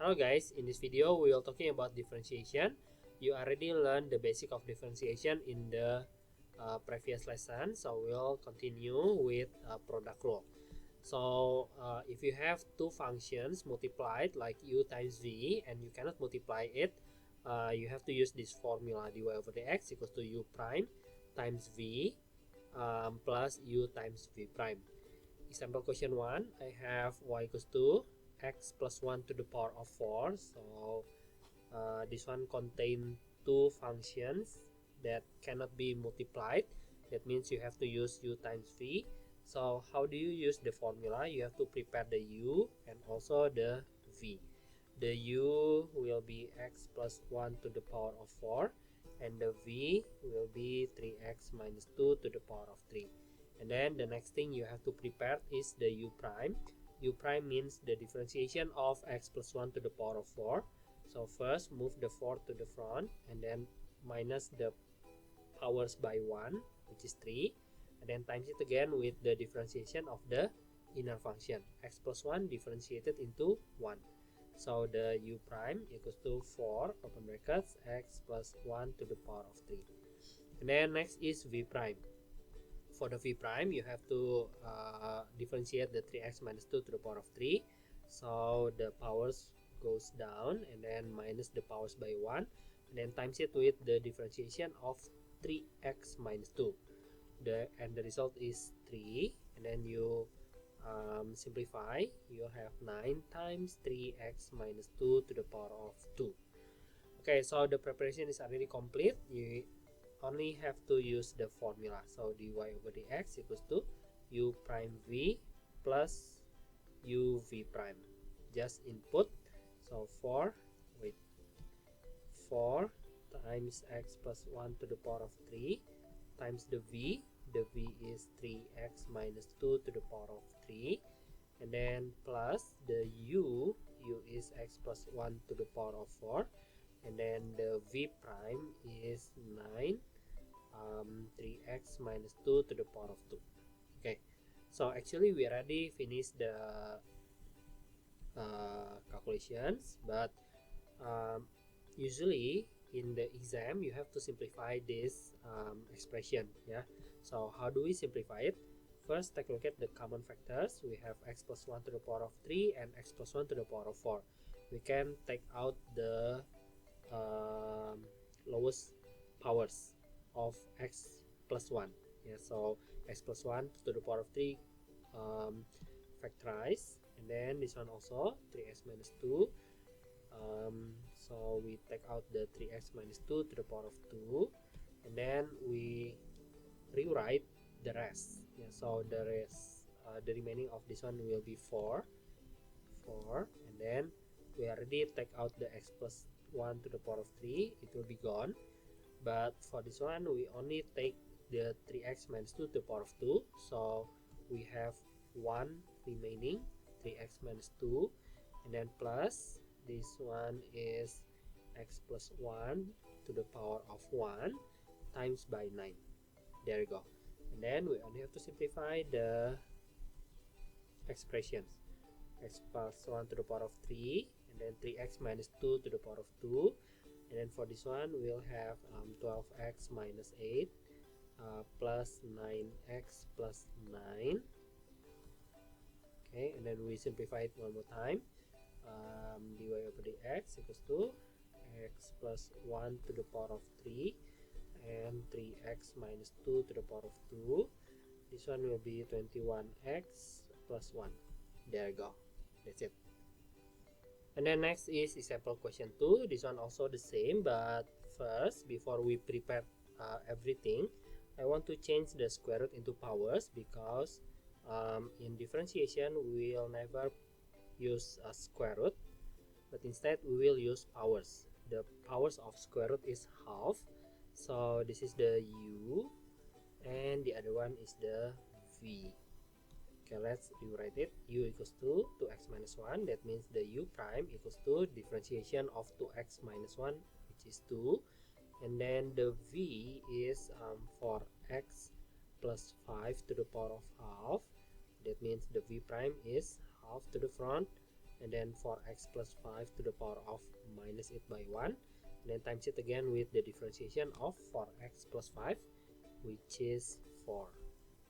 Hello guys, in this video we are talking about differentiation. You already learned the basic of differentiation in the previous lesson, so we'll continue with product rule. So if you have two functions multiplied like u times v and you cannot multiply it, you have to use this formula dy over dx equals to u prime times v plus u times v prime. Example question 1, I have y equals to x plus 1 to the power of 4. So this one contains two functions that cannot be multiplied. That means you have to use u times v. So how do you use the formula? You have to prepare the u and also the v. The u will be x plus 1 to the power of 4 and the v will be 3x minus 2 to the power of 3. And then the next thing you have to prepare is the u prime. U prime means the differentiation of x plus 1 to the power of 4. So first move the 4 to the front and then minus the powers by 1, which is 3, and then times it again with the differentiation of the inner function. X plus 1 differentiated into 1. So the u prime equals to 4 open brackets x plus 1 to the power of 3. And then next is v prime. For the v prime, you have to differentiate the 3x minus 2 to the power of 3. So the powers goes down and then minus the powers by 1 and then times it with the differentiation of 3x minus 2. And the result is 3, and then you simplify, you have 9 times 3x minus 2 to the power of 2. Okay, so the preparation is already complete. You only have to use the formula. So dy over dx equals to u prime v plus u v prime. Just input. So 4 times x plus 1 to the power of 3 times the v. The v is 3x minus 2 to the power of 3. And then plus the u is x plus 1 to the power of 4. And then the v prime is 9 3x minus 2 to the power of 2. Okay, so actually we already finished the calculations, but usually in the exam you have to simplify this expression. So how do we simplify it? First, take a look at the common factors. We have x plus 1 to the power of 3 and x plus 1 to the power of 4. We can take out the lowest powers of x plus 1. So x plus 1 to the power of 3 factorize, and then this one also 3x minus 2. So we take out the 3x minus 2 to the power of 2, and then we rewrite the rest. So the remaining of this one will be 4, and then we already take out the x plus 1 to the power of 3. It will be gone. But for this one, we only take the 3x minus 2 to the power of 2. So we have 1 remaining, 3x minus 2. And then plus, this one is x plus 1 to the power of 1 times by 9. There you go. And then we only have to simplify the expressions. X plus 1 to the power of 3. And then 3x minus 2 to the power of 2. And then for this one, we'll have 12x minus 8 plus 9x plus 9. Okay, and then we simplify it one more time. Dy over dx equals to x plus 1 to the power of 3 and 3x minus 2 to the power of 2. This one will be 21x plus 1. There you go. That's it. And then next is example question 2. This one also the same, but first, before we prepare everything, I want to change the square root into powers, because in differentiation we will never use a square root, but instead we will use powers. The powers of square root is half. So this is the u and the other one is the v. Okay, let's rewrite it. U equals to 2x minus 1. That means the u prime equals to differentiation of 2x minus 1, which is 2. And then the v is 4x plus 5 to the power of half. That means the v prime is half to the front and then for x plus 5 to the power of minus it by 1, and then times it again with the differentiation of 4x plus 5, which is 4.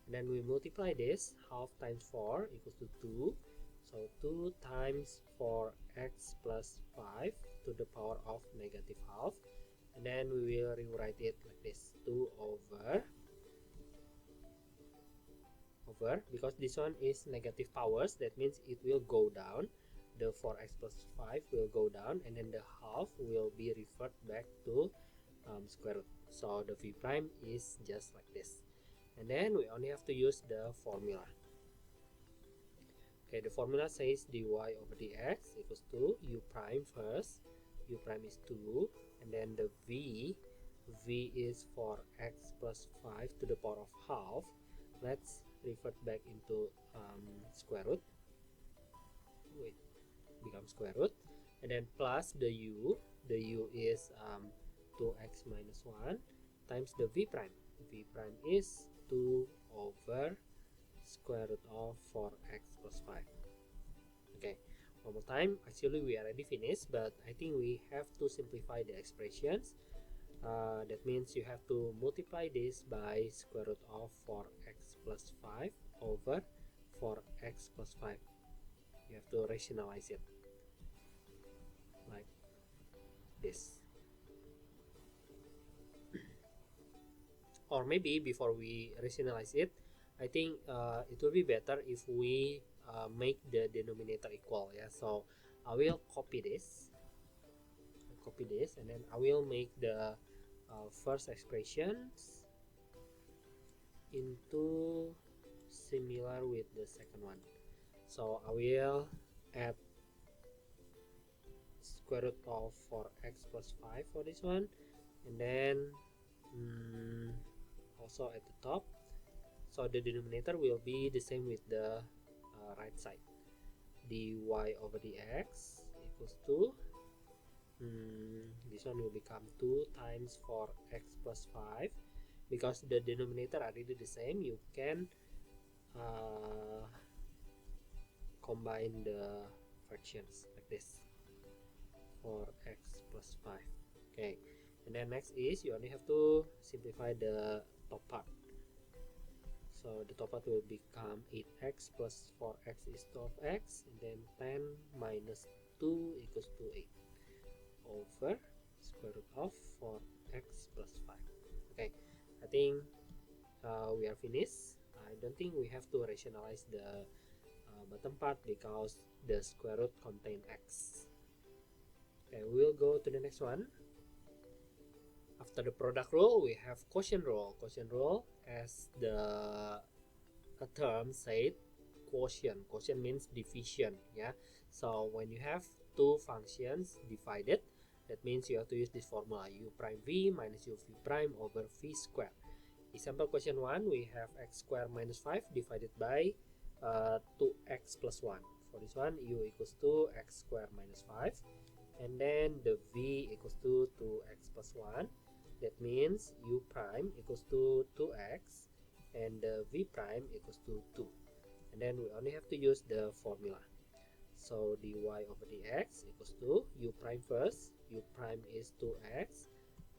And then we multiply this. Half times 4 equals to 2. So 2 times 4x plus 5 to the power of negative half. And then we will rewrite it like this. 2 over, because this one is negative powers, that means it will go down. The 4x plus 5 will go down, and then the half will be referred back to square root. So the v prime is just like this. And then we only have to use the formula. Okay, the formula says dy over dx equals to u prime first. U prime is 2, and then the v is for x plus 5 to the power of half. Let's revert back into square root. Wait, become square root, and then plus the u is 2x minus 1 times the v prime. V prime is 2 over square root of 4x plus 5. Okay, one more time. Actually we already finished, but I think we have to simplify the expressions. That means you have to multiply this by square root of 4x plus 5 over 4x plus 5. You have to rationalize it like this. Or maybe before we rationalize it, I think it will be better if we make the denominator equal. Yeah, so I will copy this, and then I will make the first expressions into similar with the second one. So I will add square root of 4x plus 5 for this one, and then also at the top, so the denominator will be the same with the right side. Dy over dx equals to this one will become 2 times 4x plus 5. Because the denominator are really the same, you can combine the fractions like this. 4x plus 5. Okay, and then next is you only have to simplify the top part. So the top part will become 8x plus 4x is 12x, and then 10 minus 2 equals to 8 over square root of 4x plus 5. Okay, I think we are finished. I don't think we have to rationalize the bottom part because the square root contain x. Okay, we'll go to the next one. After the product rule, we have quotient rule. Quotient rule, as the term said, quotient. Quotient means division. Yeah. So when you have two functions divided, that means you have to use this formula: u prime v minus u v prime over v squared. Example question 1, we have x squared minus 5 divided by 2x plus 1. For this one, u equals to x squared minus 5, and then the v equals to 2x plus 1. That means u prime equals to 2x and the v prime equals to 2. And then we only have to use the formula. So dy over dx equals to u prime first. U prime is 2x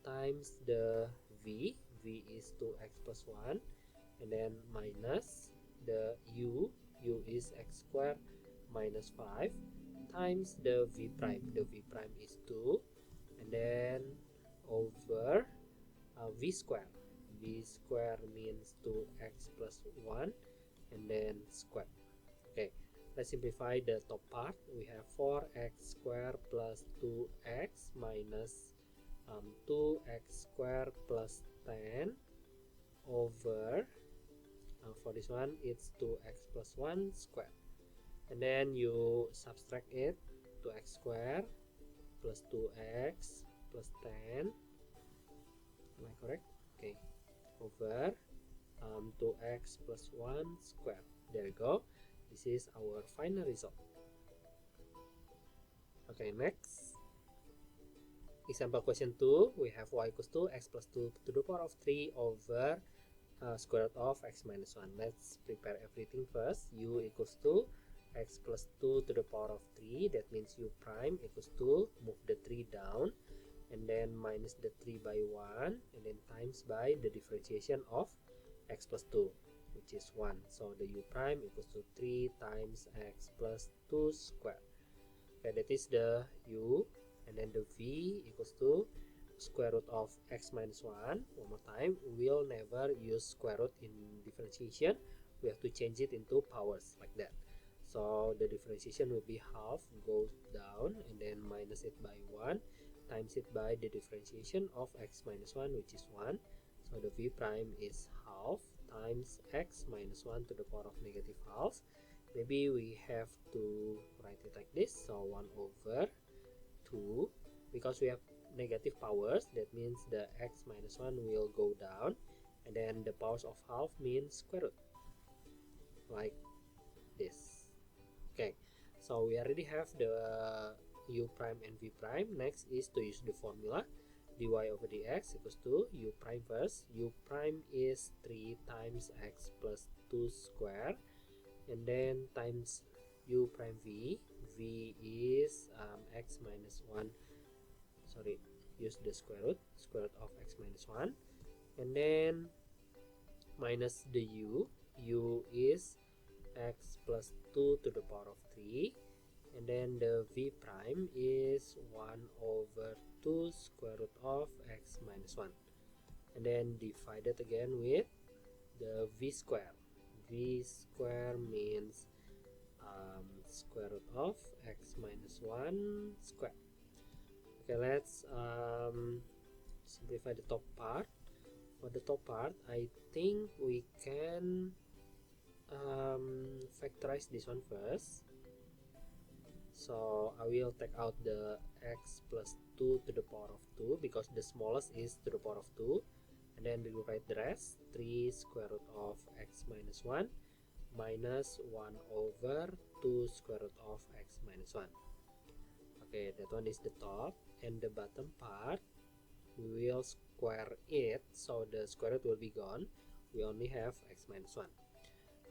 times the v is 2x plus 1, and then minus the u is x squared minus 5 times the v prime. The v prime is 2, and then over v square. V square means 2x plus 1, and then square. Okay, let's simplify the top part. We have 4x squared plus 2x minus 2x squared plus 10 over, for this one it's 2x plus 1 squared. And then you subtract it, 2x squared plus 2x plus 10. Am I correct? Okay. Over 2x plus 1 squared. There you go. This is our final result. Okay, next. Example question 2, we have y equals to x plus 2 to the power of 3 over square root of x minus 1. Let's prepare everything first. U equals to x plus 2 to the power of 3. That means u prime equals to, move the 3 down, and then minus the 3 by 1, and then times by the differentiation of x plus 2, which is 1. So the u prime equals to 3 times x plus 2 square. Okay, that is the u, and then the v equals to square root of x minus 1. One more time, we'll never use square root in differentiation. We have to change it into powers like that. So the differentiation will be half, goes down, and then minus it by 1, times it by the differentiation of x minus 1, which is 1. So the v prime is half times x minus 1 to the power of negative half. Maybe we have to write it like this. So 1 over 2, because we have negative powers, that means the x minus 1 will go down, and then the powers of half means square root, like this. Okay, so we already have the u prime and v prime. Next is to use the formula dy over dx equals to u prime first. U prime is 3 times x plus 2 square, and then times u prime v. V is x minus 1, sorry, use the square root of x minus 1, and then minus the u is x plus 2 to the power of 3, and then the v prime is 1 over 2 square root of x minus 1, and then divided again with the v square. V square means square root of x minus 1 square. Okay, let's simplify the top part. For the top part, I think we can factorize this one first. So I will take out the x plus 2 to the power of 2, because the smallest is to the power of 2, and then rewrite the rest. 3 square root of x minus 1 minus 1 over 2 square root of x minus 1. Okay, that one is the top, and the bottom part we will square it, so the square root will be gone. We only have x minus 1.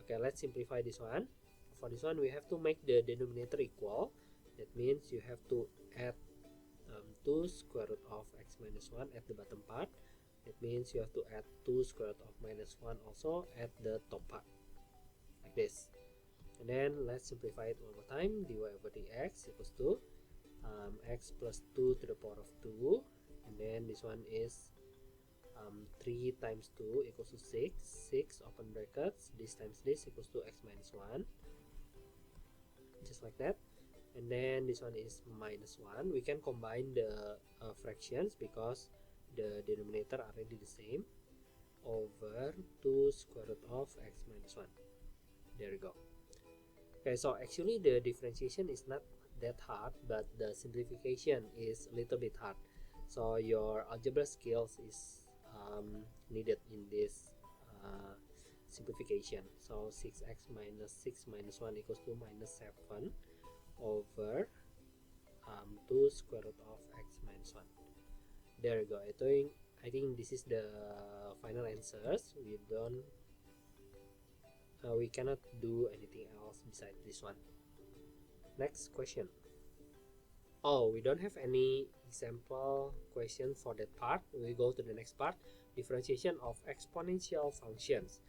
Okay, let's simplify this one. For this one, we have to make the denominator equal. That means you have to add 2 square root of x minus 1 at the bottom part. That means you have to add 2 square root of minus 1 also at the top part, like this. And then let's simplify it one more time. Dy over dx equals to x plus 2 to the power of 2, and then this one is 3 times 2 equals to 6. 6 open brackets, this times this equals to x minus 1, just like that. And then this one is minus 1. We can combine the fractions because the denominator are already the same, over 2 square root of x minus 1. There we go. Okay, so actually the differentiation is not that hard, but the simplification is a little bit hard. So your algebra skills is needed in this simplification. So 6x minus 6 minus 1 equals to minus 7 over 2 square root of x minus 1. There you go. I think this is the final answers. We cannot do anything else besides this one. Next question. Oh, we don't have any example question for that part. We go to the next part, differentiation of exponential functions.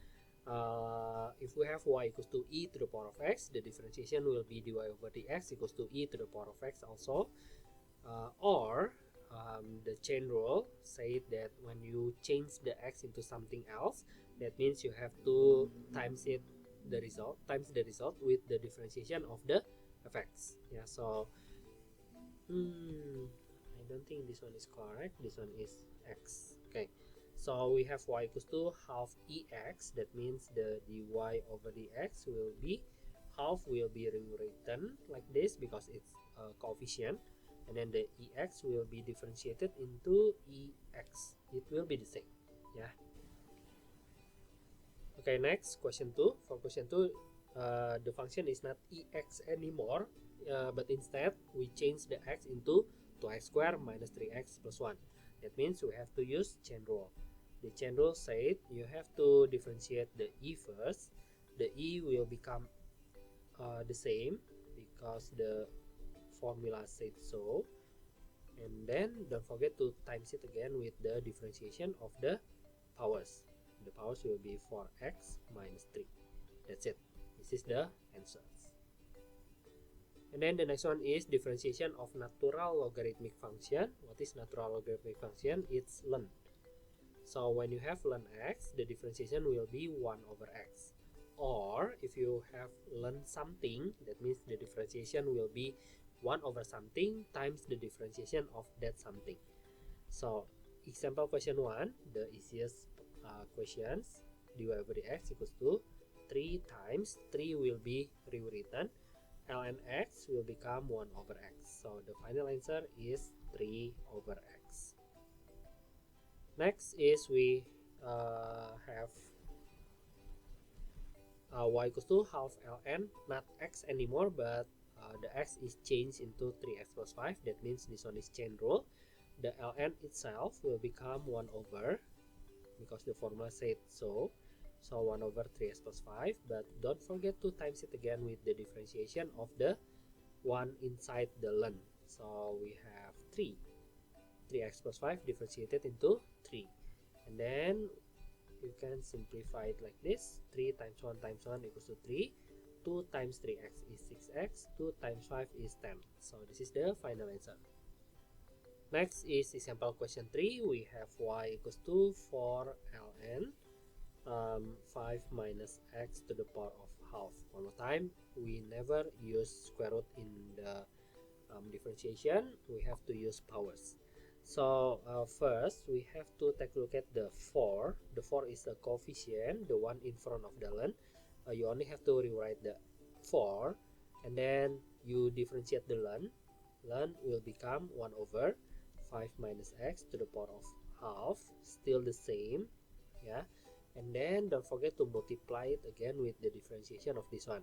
If we have y equals to e to the power of x, the differentiation will be dy over dx equals to e to the power of x also. Or the chain rule said that when you change the x into something else, that means you have to times the result with the differentiation of the fx. Yeah, so I don't think this one is correct. This one is x. Okay, so we have y equals to half ex. That means the dy over dx will be half will be rewritten like this because it's a coefficient, and then the ex will be differentiated into ex. It will be the same. Yeah. Okay, next question 2. For question 2, the function is not ex anymore, but instead we change the x into 2x squared minus 3x plus 1. That means we have to use chain rule. The chain rule said you have to differentiate the e first. The e will become the same because the formula said so, and then don't forget to times it again with the differentiation of the powers. The powers will be 4x minus 3. That's it. This is the answer. And then the next one is differentiation of natural logarithmic function. What is natural logarithmic function? It's ln. So when you have ln x, the differentiation will be 1 over x. Or if you have ln something, that means the differentiation will be 1 over something times the differentiation of that something. So example question 1, the easiest questions, dy over dx equals to 3 times 3 will be rewritten, ln x will become 1 over x. So the final answer is 3 over x. Next is we have y equals to half ln, not x anymore, but the x is changed into 3x plus 5. That means this one is chain rule. The ln itself will become 1 over, because the formula said so. So 1 over 3x plus 5, but don't forget to times it again with the differentiation of the 1 inside the ln. So we have 3x plus 5 differentiated into 3. And then you can simplify it like this. 3 times 1 times 1 equals to 3. 2 times 3x is 6x. 2 times 5 is 10. So this is the final answer. Next is example question 3. We have y equals to 4 ln 5 minus x to the power of half. One more time, we never use square root in the differentiation. We have to use powers. So first we have to take a look at the 4. The 4 is a coefficient, the one in front of the ln. You only have to rewrite the 4, and then you differentiate the ln. Ln will become 1 over 5 minus x to the power of half, still the same, yeah. And then don't forget to multiply it again with the differentiation of this one.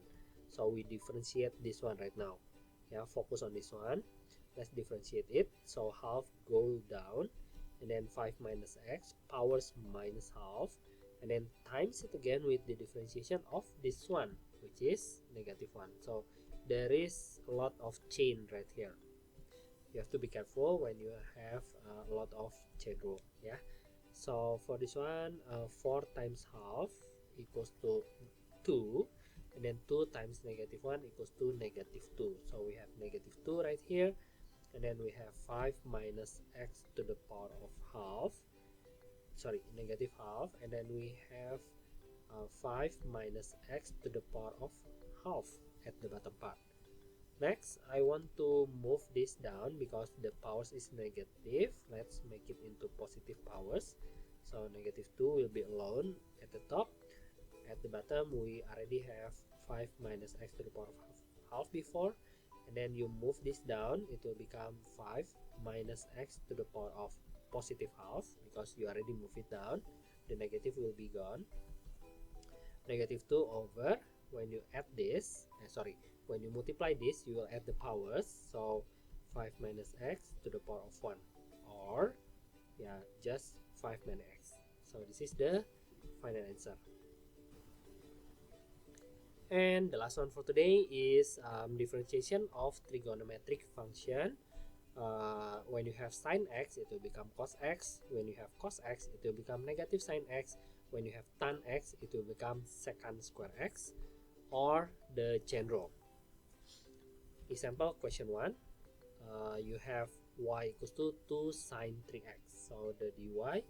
So we differentiate this one right now, yeah. Focus on this one. Let's differentiate it. So half go down, and then 5 minus x, powers minus half, and then times it again with the differentiation of this one, which is negative 1. So there is a lot of chain right here. You have to be careful when you have a lot of chain rule, yeah. So for this one, 4 times half equals to 2, and then 2 times negative 1 equals to negative 2. So we have negative 2 right here, and then we have 5 minus x to the power of half, sorry, negative half, and then we have 5 minus x to the power of half at the bottom part. Next, I want to move this down because the powers is negative. Let's make it into positive powers. So negative 2 will be alone at the top. At the bottom, we already have 5 minus x to the power of half before. And then you move this down, it will become 5 minus x to the power of positive half, because you already move it down. The negative will be gone. Negative 2 over, when you add this, when you multiply this, you will add the powers. So 5 minus x to the power of 1, or yeah, just 5 minus x. So this is the final answer. And the last one for today is differentiation of trigonometric function. When you have sine x, it will become cos x. When you have cos x, it will become negative sine x. When you have tan x, it will become secant square x, or the chain rule. Example question 1, you have y equals to 2 sine 3x. So the dy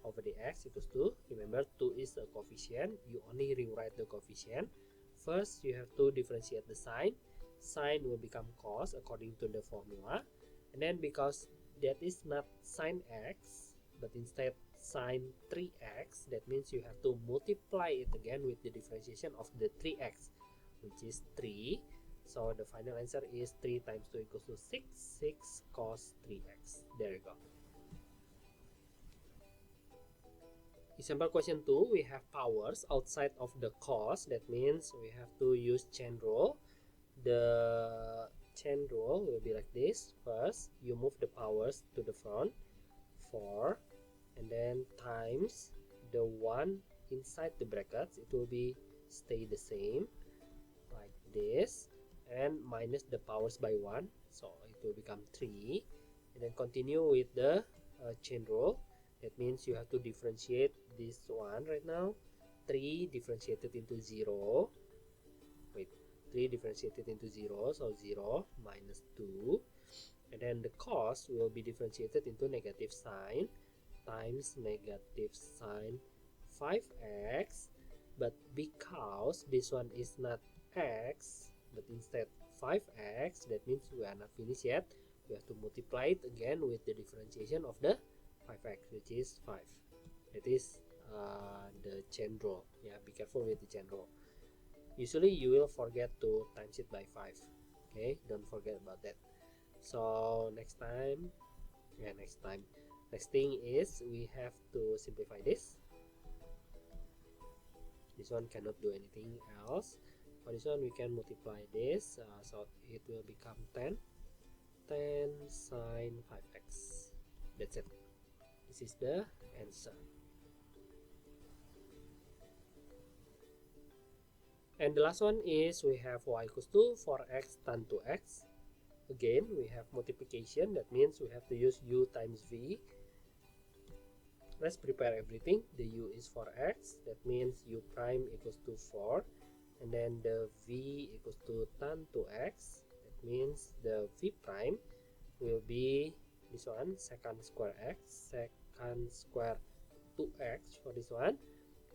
over dx equals to, remember 2 is a coefficient, you only rewrite the coefficient. First you have to differentiate the sign. Sine will become cos according to the formula, and then because that is not sine x but instead sine 3x, that means you have to multiply it again with the differentiation of the 3x, which is 3. So the final answer is 3 times 2 equals to 6. 6 cos 3x. There you go. Example question 2, we have powers outside of the cos. That means we have to use chain rule. The chain rule will be like this. First, you move the powers to the front, 4, and then times the one inside the brackets. It will be stay the same, like this, and minus the powers by 1, so it will become 3, and then continue with the chain rule. That means you have to differentiate this one right now. 3 differentiated into 0, wait, 3 differentiated into 0, so 0 minus 2, and then the cost will be differentiated into negative sign times negative sign 5x, but because this one is not x but instead 5x, that means we are not finished yet. We have to multiply it again with the differentiation of the 5x, which is 5. That is the chain rule. Yeah, be careful with the chain rule. Usually you will forget to times it by 5. Okay, don't forget about that. So next thing is we have to simplify this. This one cannot do anything else. For this one we can multiply this, so it will become 10 sine 5x. That's it. This is the answer. And the last one is we have y equals to 4x tan 2x. Again, we have multiplication. That means we have to use u times v. Let's prepare everything. The u is 4x. That means u prime equals to 4. And then the v equals to tan 2x. That means the v prime will be this one, secant square x, secant square 2x for this one.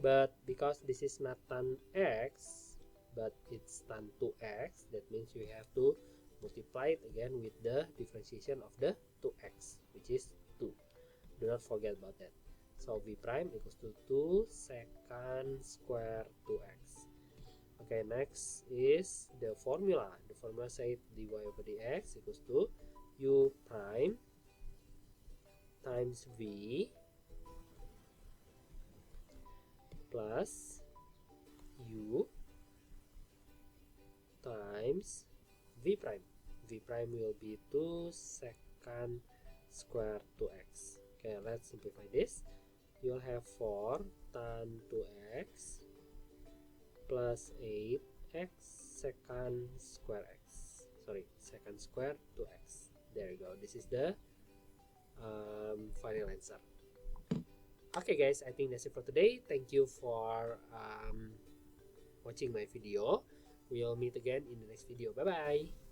But because this is not tan x, but it's tan 2x, that means we have to multiply it again with the differentiation of the 2x, which is 2. Do not forget about that. So v prime equals to 2 secant square 2x. Okay, next is the formula. The formula says dy over dx equals to u prime times v plus u times v prime. V prime will be 2 secant square 2x. Okay, let's simplify this. You'll have 4 tan 2x plus 8x secant square x. Sorry, secant square 2x. There you go. This is the final answer. Okay guys, I think that's it for today. Thank you for watching my video. We'll meet again in the next video. Bye bye.